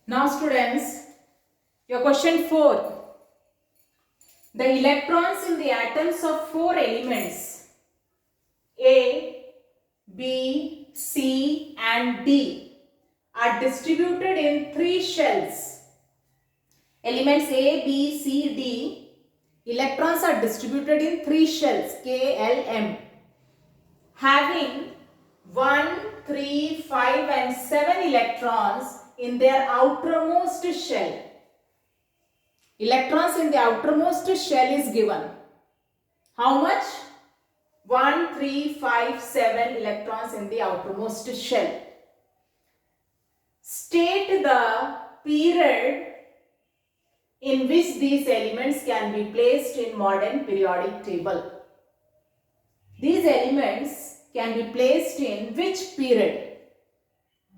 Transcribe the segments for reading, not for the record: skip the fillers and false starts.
Now students, your question 4. The electrons in the atoms of 4 elements A, B, C and D are distributed in 3 shells. Elements A, B, C, D, electrons are distributed in 3 shells K, L, M, having 1, 3, 5 and 7 electrons in their outermost shell. Electrons in the outermost shell is given. How much? 1, 3, 5, 7 electrons in the outermost shell. State the period in which these elements can be placed in modern periodic table. These elements can be placed in which period?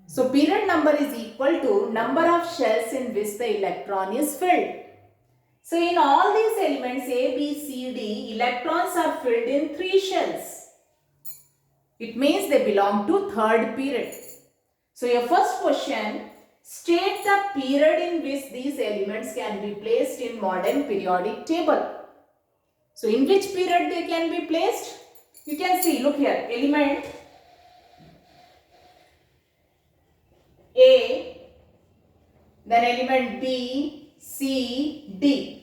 So period number is equal to number of shells in which the electron is filled. So in all these elements A, B, C, D, electrons are filled in 3 shells. It means they belong to third period. So your first question, state the period in which these elements can be placed in modern periodic table. So in which period they can be placed? You can see, look here, element A, then element B, C, D.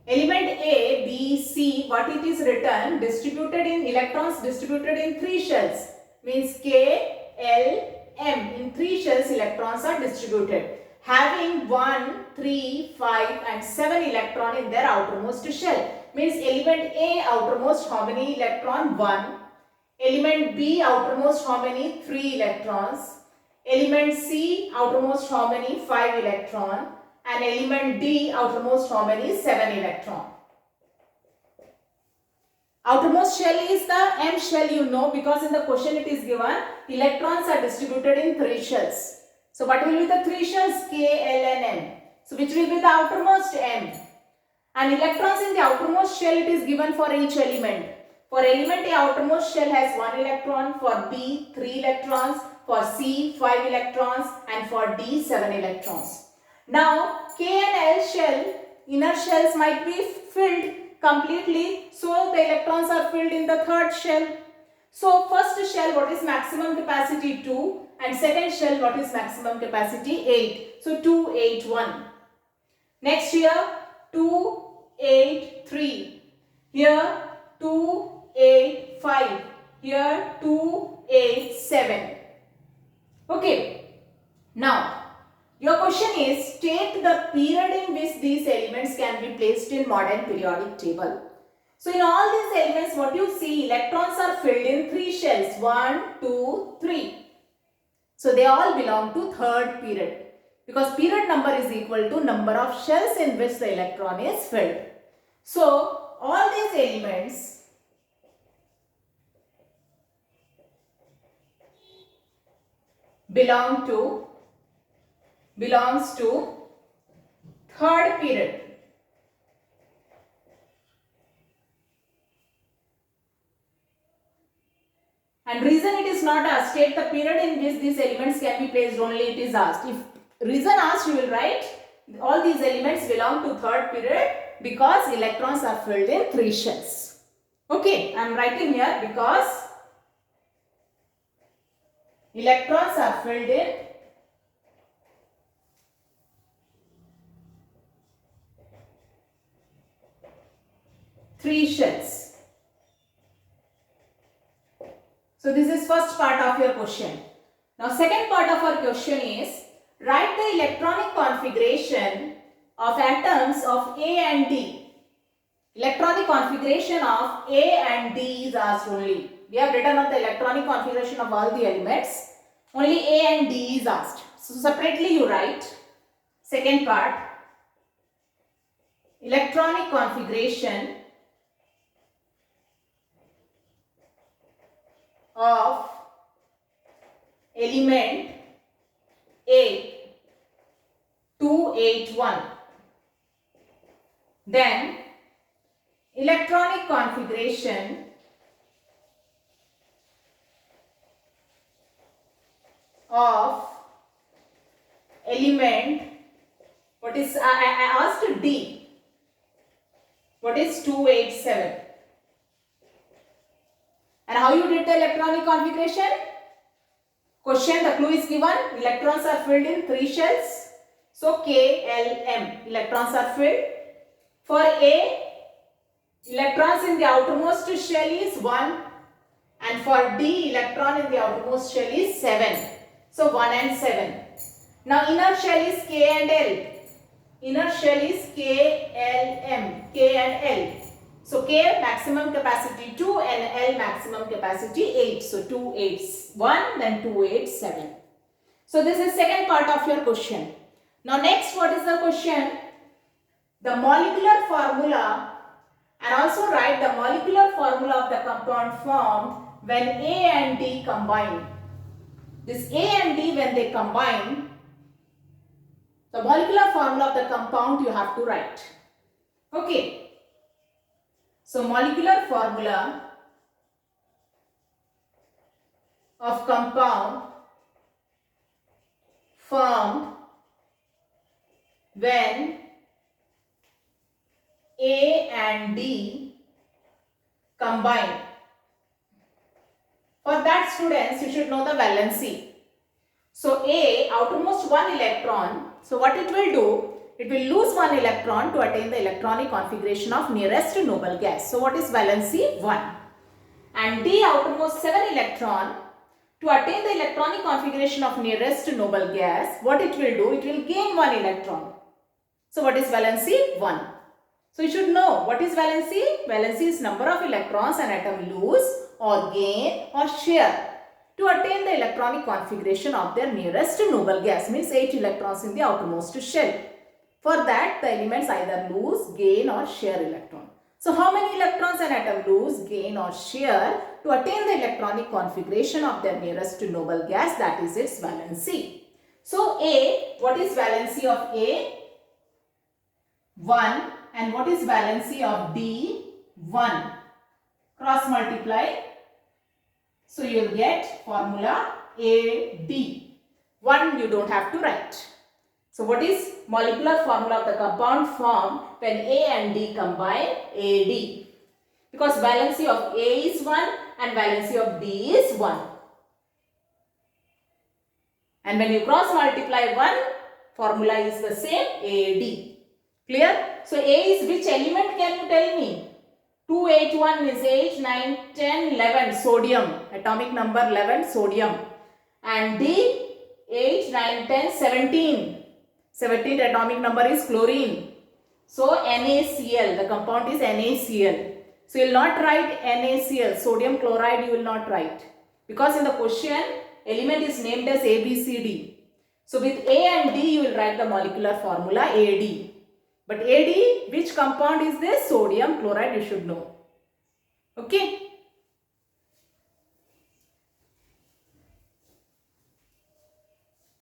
Element A, B, C, what it is written, distributed in electrons distributed in 3 shells, means K, L, M. In 3 shells electrons are distributed, having 1, 3, 5 and 7 electron in their outermost shell. Means element A outermost how many electron? 1. Element B outermost how many? 3 electrons. Element C outermost how many? 5 electron. And element D outermost how many? 7 electron. Outermost shell is the M shell, you know, because in the question it is given electrons are distributed in 3 shells. So what will be the 3 shells? K, L and M. So which will be the outermost? M. And electrons in the outermost shell it is given for each element. For element A, outermost shell has 1 electron, for B 3 electrons, for C 5 electrons and for D 7 electrons. Now K and L shell, inner shells might be filled completely, so the electrons are filled in the third shell. So first shell, what is maximum capacity? 2, and second shell, what is maximum capacity? 8. So 2, 8, 1. Next here 2, 8, 3. Here 2, 8, 5. Here 2, 8, 7. Okay. Now your question is, state the period in which these elements can be placed in modern periodic table. So in all these elements, what you see, electrons are filled in 3 shells. 1, 2, 3. So they all belong to third period, because period number is equal to number of shells in which the electron is filled. So all these elements belongs to third period. And reason it is not asked, state the period in which these elements can be placed, only it is asked. If reason asked, you will write all these elements belong to third period because electrons are filled in 3 shells. Okay, I am writing here because electrons are filled in 3 shells. So this is first part of your question. Now second part of our question is, write the electronic configuration of atoms of A and D. Electronic configuration of A and D is asked only. We have written up the electronic configuration of all the elements. Only A and D is asked. So separately you write. Second part, electronic configuration of element A 281. Then electronic configuration of element, what is, I asked D, what is 287? And how you did the electronic configuration? Question, the clue is given, electrons are filled in 3 shells. So K, L, M, electrons are filled. For A, electrons in the outermost shell is 1. And for D, electron in the outermost shell is 7. So 1 and 7. Now inner shell is K and L. Inner shell is K, L, M. K and L. So K maximum capacity 2 and L maximum capacity 8. So 2 8s 1, then 2 8 7. So this is second part of your question. Now next, what is the question? The molecular formula, and also write the molecular formula of the compound formed when A and D combine. This A and D, when they combine, the molecular formula of the compound you have to write. Okay. So molecular formula of compound formed when A and D combine. For that, students, you should know the valency. So A, outermost 1 electron. So what it will do? It will lose 1 electron to attain the electronic configuration of nearest noble gas. So what is valency? 1. And D, outermost 7 electron. To attain the electronic configuration of nearest noble gas, what it will do? It will gain 1 electron. So what is valency? 1. So you should know what is valency. Valency is number of electrons an atom lose or gain or share to attain the electronic configuration of their nearest noble gas, means 8 electrons in the outermost shell. For that, the elements either lose, gain or share electron. So how many electrons an atom lose, gain or share to attain the electronic configuration of their nearest noble gas, that is its valency. So A, what is valency of A? 1. And what is valency of D? 1. Cross multiply. So you will get formula AD. 1 you don't have to write. So what is molecular formula of the compound formed when A and D combine? AD. Because valency of A is 1 and valency of D is 1. And when you cross multiply 1, formula is the same, AD. Clear? So A is which element, can you tell me? 2, 8, 1 is 8, 9, 10, 11, sodium. Atomic number 11, sodium. And D, 8, 9, 10, 17. 17th atomic number is chlorine. So NaCl, the compound is NaCl. So you will not write NaCl, sodium chloride you will not write. Because in the question, element is named as ABCD. So with A and D you will write the molecular formula AD. But AD, which compound is this? Sodium chloride, you should know. Okay.